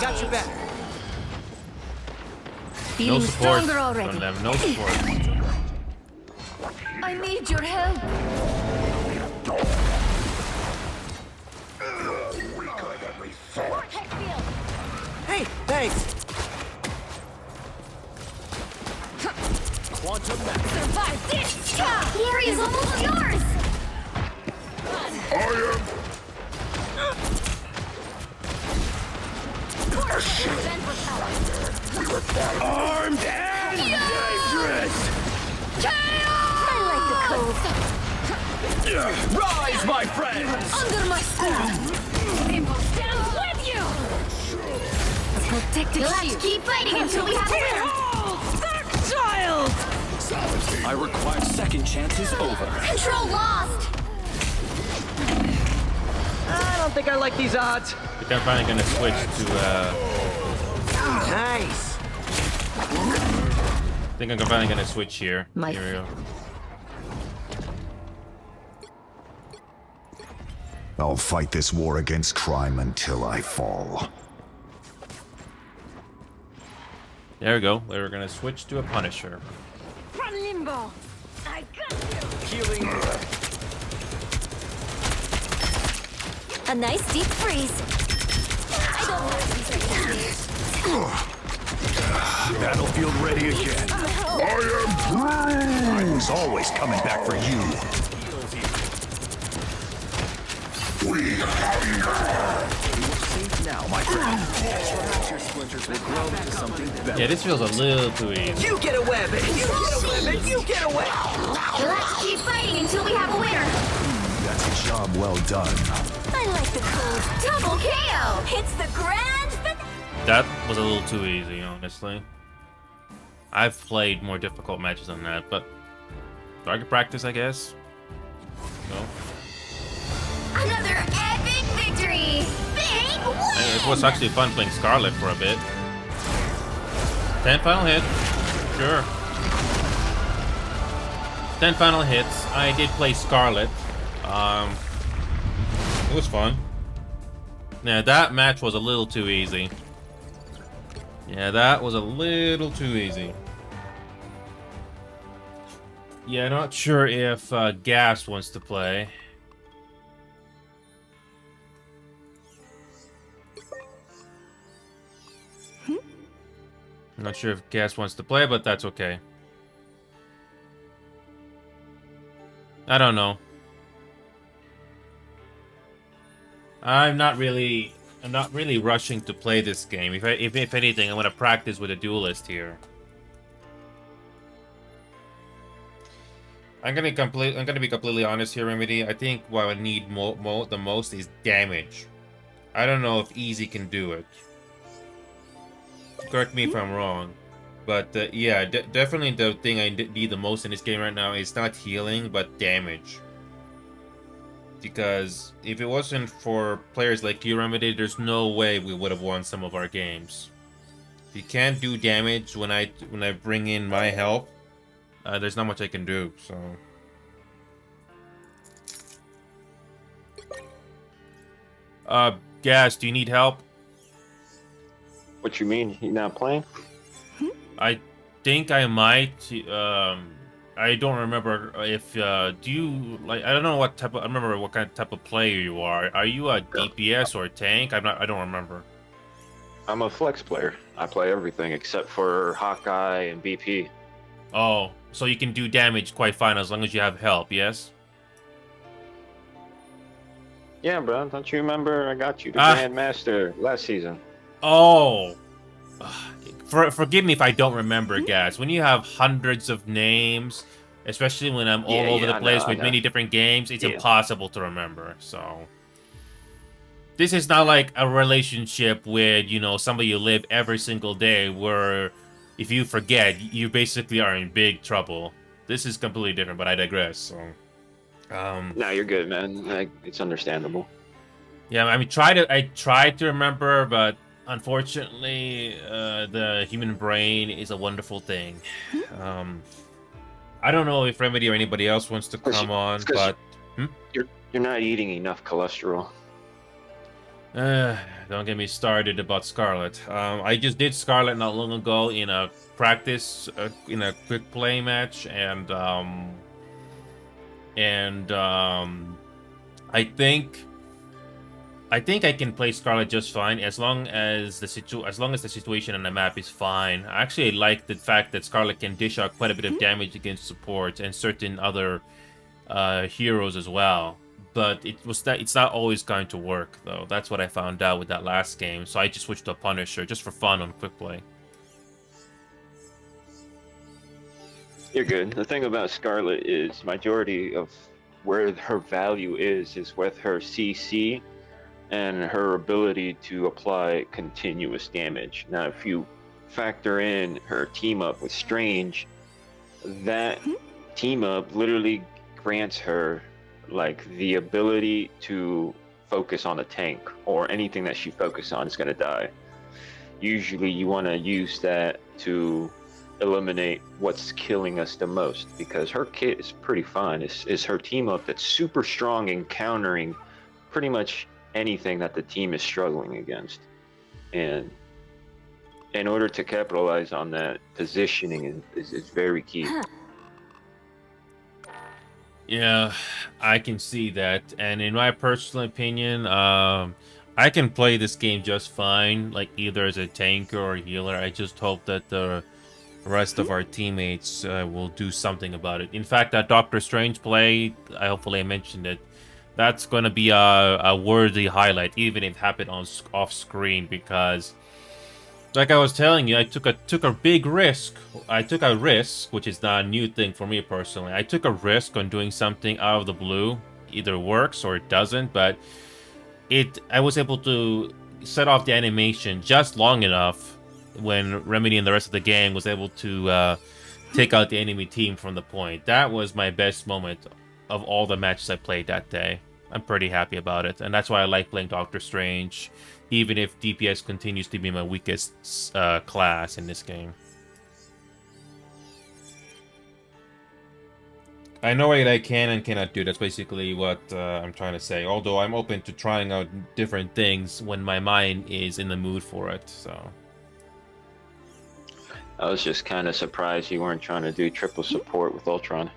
Got your back. Feeling No support stronger already. from them. No support. I need your help. Hey, thanks. Quantum map. Survive this! The area's almost yours! armed and dangerous! I like the cold. Rise, my friends! Under my spell. Rainbow stands with you. A protective You'll have to shield. keep fighting until we have a winner. Dark child. I require second chances over. Control lost. I don't think I like these odds. I think I'm finally gonna switch to Nice. I think I'm finally gonna switch here. My Here we go. I'll fight this war against crime until I fall. There we go. We're gonna switch to a Punisher. Run limbo. I got you. Healing. A nice deep freeze. I don't like these right Battlefield ready again. I was always coming back for you. Now, my friend. Perhaps your splinters will grow into something better. Yeah, this feels a little too easy. You get a web, and you get a web, and you get a web. You'll have to keep fighting until we have a winner. That's a job well done. I like the cold. Double KO. It's the grand finale. That was a little too easy, honestly. I've played more difficult matches than that, but target practice, I guess. So, Another epic victory. Big win. it was actually fun playing Scarlet for a bit. 10 final hit, sure. 10 final hits. I did play Scarlet. It was fun. Yeah, that match was a little too easy. Yeah, that was a little too easy. Yeah, not sure if Gas wants to play. Not sure if Gas wants to play, but that's okay. I don't know. I'm not really rushing to play this game. If anything, I'm gonna practice with a duelist here. I'm gonna be completely honest here, Remedy. I think what I need the most is damage. I don't know if Easy can do it. Correct me if I'm wrong, but yeah, definitely the thing I need the most in this game right now is not healing, but damage. Because if it wasn't for players like you, Remedy, there's no way we would have won some of our games. If you can't do damage when I bring in my help, there's not much I can do. So, Gas, do you need help? What you mean? He not playing? I think I might. I don't remember if do you like. I don't know what type of. I remember what kind of type of player you are. Are you a DPS or a tank? I'm not. I don't remember. I'm a flex player. I play everything except for Hawkeye and BP. Oh, so you can do damage quite fine as long as you have help. Yes. Yeah, bro. Don't you remember? I got you the Grandmaster last season. Oh. Forgive me if I don't remember, guys. When you have hundreds of names, especially when I'm all over the place with many different games, it's impossible to remember. So this is not like a relationship with, you know, somebody you live every single day where if you forget, you basically are in big trouble. This is completely different, but I digress. So no, you're good, man. It's understandable. Yeah, I mean, I tried to remember, but unfortunately, the human brain is a wonderful thing. I don't know if Remedy or anybody else wants to come on, but you're not eating enough cholesterol. Don't get me started about Scarlet. I just did Scarlet not long ago in a practice, in a quick play match, and I think I can play Scarlet just fine as long as the situation on the map is fine. I actually like the fact that Scarlet can dish out quite a bit of damage against support and certain other heroes as well. But it's not always going to work though. That's what I found out with that last game. So I just switched to a Punisher just for fun on quick play. You're good. The thing about Scarlet is majority of where her value is with her CC and her ability to apply continuous damage. Now, if you factor in her team up with Strange, that team up literally grants her like the ability to focus on a tank, or anything that she focuses on is going to die. Usually you want to use that to eliminate what's killing us the most, because her kit is pretty fun. Is her team up that's super strong in countering pretty much anything that the team is struggling against. And in order to capitalize on that, positioning is very key. Yeah, I can see that. And in my personal opinion, I can play this game just fine, like either as a tanker or a healer. I just hope that the rest of our teammates will do something about it. In fact, that Doctor Strange play, hopefully I mentioned it, that's going to be a worthy highlight, even if it happened on off screen, because like I was telling you, I took a big risk. I took a risk, which is not a new thing for me personally. I took a risk on doing something out of the blue. Either works or it doesn't, but I was able to set off the animation just long enough when Remedy and the rest of the gang was able to take out the enemy team from the point. That was my best moment of all the matches I played that day. I'm pretty happy about it, and that's why I like playing Doctor Strange, even if DPS continues to be my weakest class in this game. I know what I can and cannot do. That's basically what I'm trying to say. Although I'm open to trying out different things when my mind is in the mood for it. So I was just kind of surprised you weren't trying to do triple support with Ultron.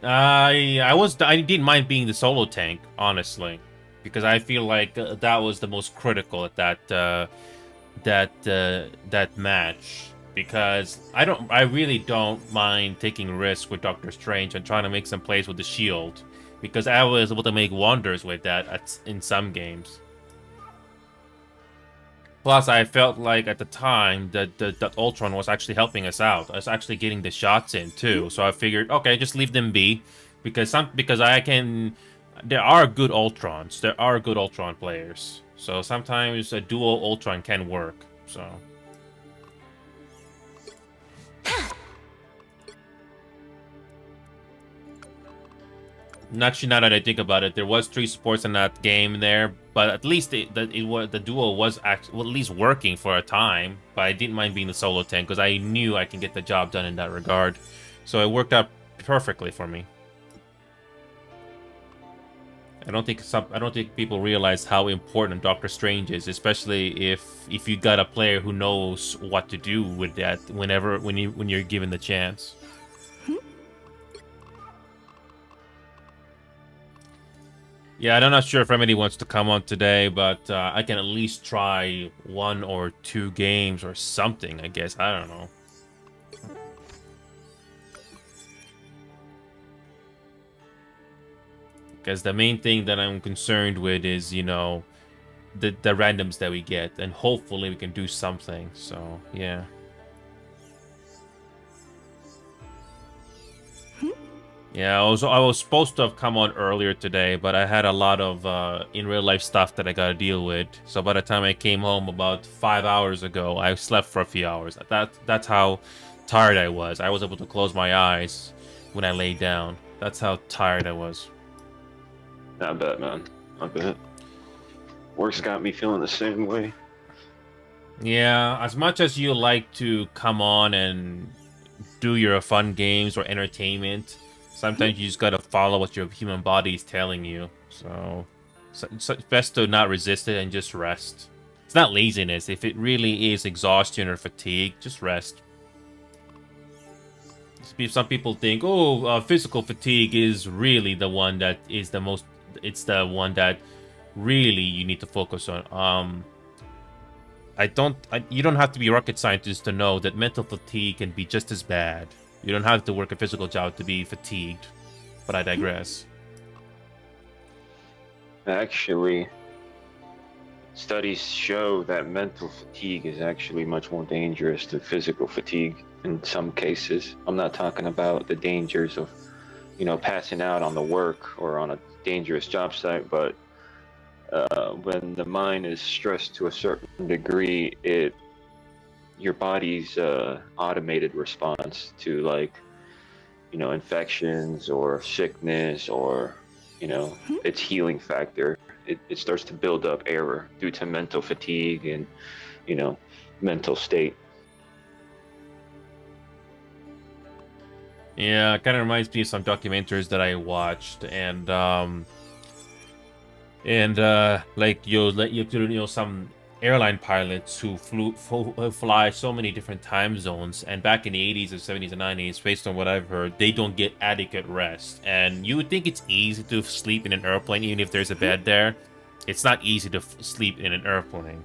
I didn't mind being the solo tank, honestly, because I feel like that was the most critical at that match. Because I really don't mind taking risks with Doctor Strange and trying to make some plays with the shield, because I was able to make wonders with that in some games. Plus, I felt like at the time that Ultron was actually helping us out. I was actually getting the shots in too. So I figured, okay, just leave them be, because I can. There are good Ultrons. There are good Ultron players. So sometimes a dual Ultron can work. So. Actually, now that I think about it, there was 3 supports in that game there, but at least the duo was at least working for a time. But I didn't mind being the solo tank because I knew I can get the job done in that regard, so it worked out perfectly for me. I don't think people realize how important Doctor Strange is, especially if you got a player who knows what to do with that when you're given the chance. Yeah, I'm not sure if Remedy wants to come on today, but I can at least try 1 or 2 games or something, I guess. I don't know. Because the main thing that I'm concerned with is, you know, the randoms that we get, and hopefully we can do something. So, yeah. Yeah, I was supposed to have come on earlier today, but I had a lot of in real life stuff that I gotta deal with. So by the time I came home about 5 hours ago, I slept for a few hours. That's how tired I was. I was able to close my eyes when I laid down. That's how tired I was. I bet, man. I bet. Work's got me feeling the same way. Yeah, as much as you like to come on and do your fun games or entertainment, sometimes you just gotta follow what your human body is telling you. So it's best to not resist it and just rest. It's not laziness. If it really is exhaustion or fatigue, just rest. Some people think, oh, physical fatigue is really the one that is the most. It's the one that really you need to focus on. You don't have to be a rocket scientist to know that mental fatigue can be just as bad. You don't have to work a physical job to be fatigued, but I digress. Actually, studies show that mental fatigue is actually much more dangerous than physical fatigue. in some cases. I'm not talking about the dangers of, passing out on the work or on a dangerous job site, but when the mind is stressed to a certain degree, your body's automated response to like, infections or sickness or, its healing factor, it starts to build up error due to mental fatigue and, mental state. Yeah, it kind of reminds me of some documentaries that I watched, like some airline pilots who fly so many different time zones, and back in the 80s and 70s and 90s, based on what I've heard, they don't get adequate rest. And you would think it's easy to sleep in an airplane, even if there's a bed there. It's not easy to sleep in an airplane.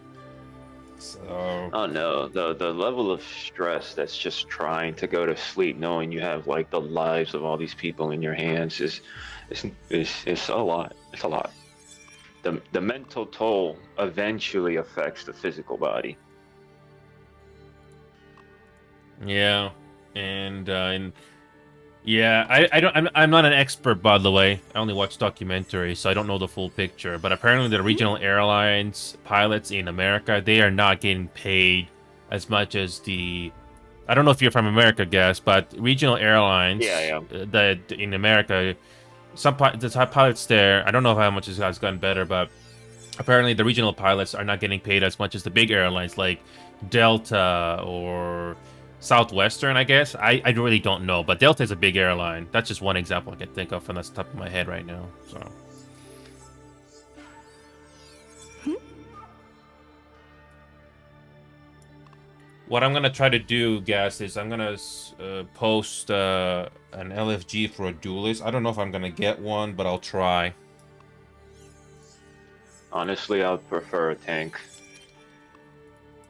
So... Oh no, the level of stress that's just trying to go to sleep, knowing you have like the lives of all these people in your hands is a lot. It's a lot. The mental toll eventually affects the physical body. Yeah, and yeah, I'm not an expert, by the way. I only watch documentaries, so I don't know the full picture. But apparently, the regional airlines pilots in America, they are not getting paid as much as the... I don't know if you're from America, guys, but regional airlines, that in America, the top pilots there, I don't know how much it has gotten better, but apparently the regional pilots are not getting paid as much as the big airlines like Delta or Southwestern, I guess. I really don't know, but Delta is a big airline. That's just one example I can think of from the top of my head right now. So, what I'm gonna try to do, guys, is I'm gonna post an LFG for a duelist. I don't know if I'm gonna get one, but I'll try. Honestly, I would prefer a tank.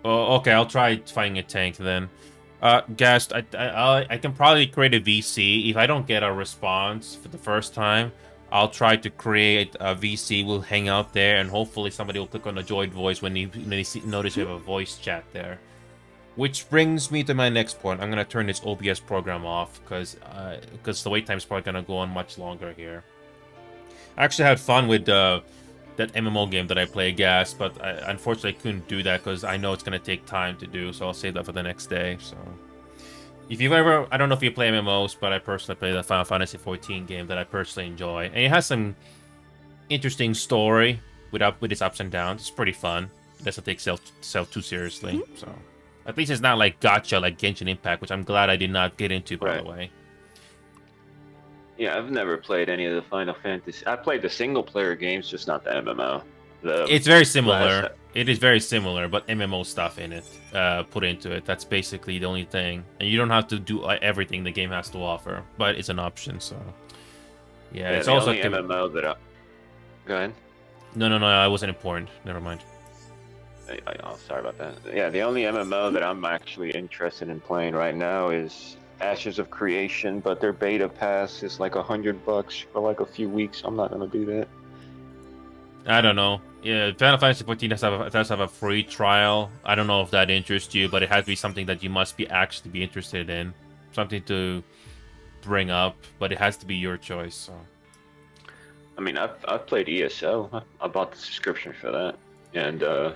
Oh, okay. I'll try finding a tank then. Guys, I can probably create a VC. If I don't get a response for the first time, I'll try to create a VC. We'll hang out there, and hopefully somebody will click on the join voice when they notice you have a voice chat there. Which brings me to my next point. I'm gonna turn this OBS program off because the wait time is probably gonna go on much longer here. I actually had fun with that MMO game that I play, Gas, but I unfortunately couldn't do that because I know it's going to take time to do, so I'll save that for the next day. So, if you've ever... I don't know if you play MMOs, but I personally play the Final Fantasy XIV game that I personally enjoy. And it has some interesting story with its ups and downs. It's pretty fun. It doesn't take itself too seriously, so... At least it's not like gacha like Genshin Impact, which I'm glad I did not get into, by the way. Yeah, I've never played any of the Final Fantasy. I played the single-player games, just not the MMO. It's very similar. It is very similar, but MMO stuff in it, put into it. That's basically the only thing. And you don't have to do everything the game has to offer, but it's an option, so... Yeah, it's also... only MMO that I... Go ahead. No, I wasn't important. Never mind. Oh, sorry about that. Yeah, the only MMO that I'm actually interested in playing right now is Ashes of Creation, but their beta pass is like $100 for like a few weeks. I'm not gonna do that. I don't know. Yeah, Final Fantasy XIV does have a free trial. I don't know if that interests you, but it has to be something that you must actually be interested in. Something to bring up, but it has to be your choice. So. I mean, I've played ESO. I bought the subscription for that, and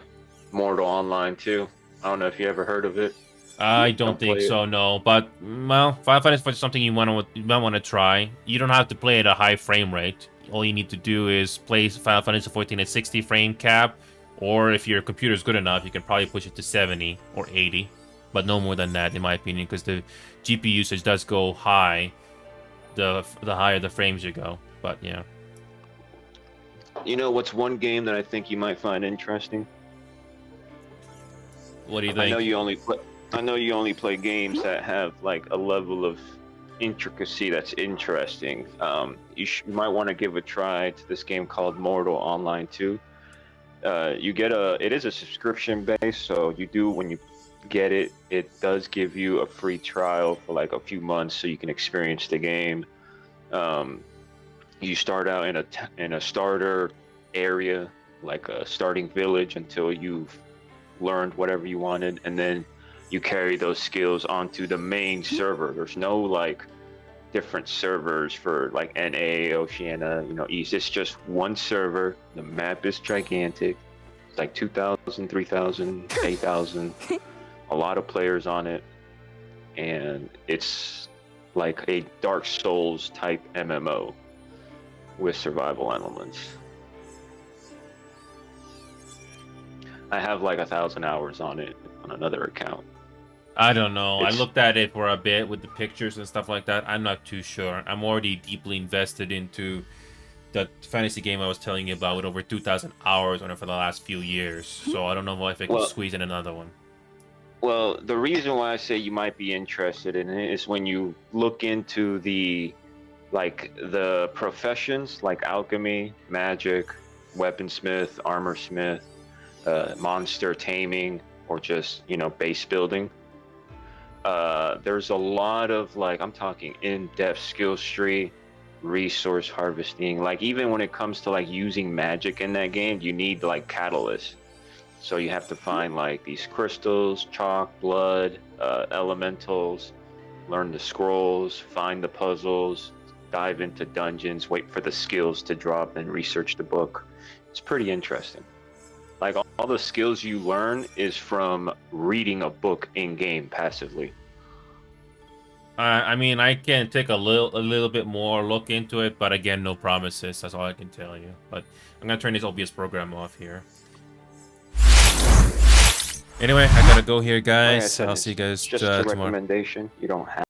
Mortal Online too. I don't know if you ever heard of it. I don't think so, no. But, well, Final Fantasy is something you might want to try. You don't have to play at a high frame rate. All you need to do is play Final Fantasy XIV at 60 frame cap, or if your computer is good enough, you can probably push it to 70 or 80. But no more than that, in my opinion, because the GPU usage does go high the higher the frames you go. But, yeah. You know what's one game that I think you might find interesting? What do you think? I know you only play games that have like a level of intricacy that's interesting. You might want to give a try to this game called Mortal Online 2. It is a subscription base, so when you get it, it does give you a free trial for like a few months so you can experience the game. You start out in a starter area, like a starting village, until you've learned whatever you wanted, and then you carry those skills onto the main server. There's no like different servers for like NA, Oceania, you know, East. It's just one server. The map is gigantic. It's like 2,000, 3,000, 8,000. A lot of players on it. And it's like a Dark Souls type MMO with survival elements. I have like 1,000 hours on it on another account. I don't know. I It's- looked at it for a bit with the pictures and stuff like that. I'm not too sure. I'm already deeply invested into the fantasy game I was telling you about with over 2,000 hours on it for the last few years. So I don't know if I can squeeze in another one. Well, the reason why I say you might be interested in it is when you look into the professions like alchemy, magic, weaponsmith, armorsmith, monster taming, or just, you know, base building. There's a lot of like, I'm talking in-depth skill tree, resource harvesting. Like even when it comes to like using magic in that game, you need like catalysts. So you have to find like these crystals, chalk, blood, elementals, learn the scrolls, find the puzzles, dive into dungeons, wait for the skills to drop, and research the book. It's pretty interesting. Like all the skills you learn is from reading a book in game passively. I mean, I can take a little bit more look into it, but again, no promises. That's all I can tell you. But I'm gonna turn this OBS program off here. Anyway, I gotta go here, guys. Like I said, I'll see you guys just a tomorrow. recommendation. You don't have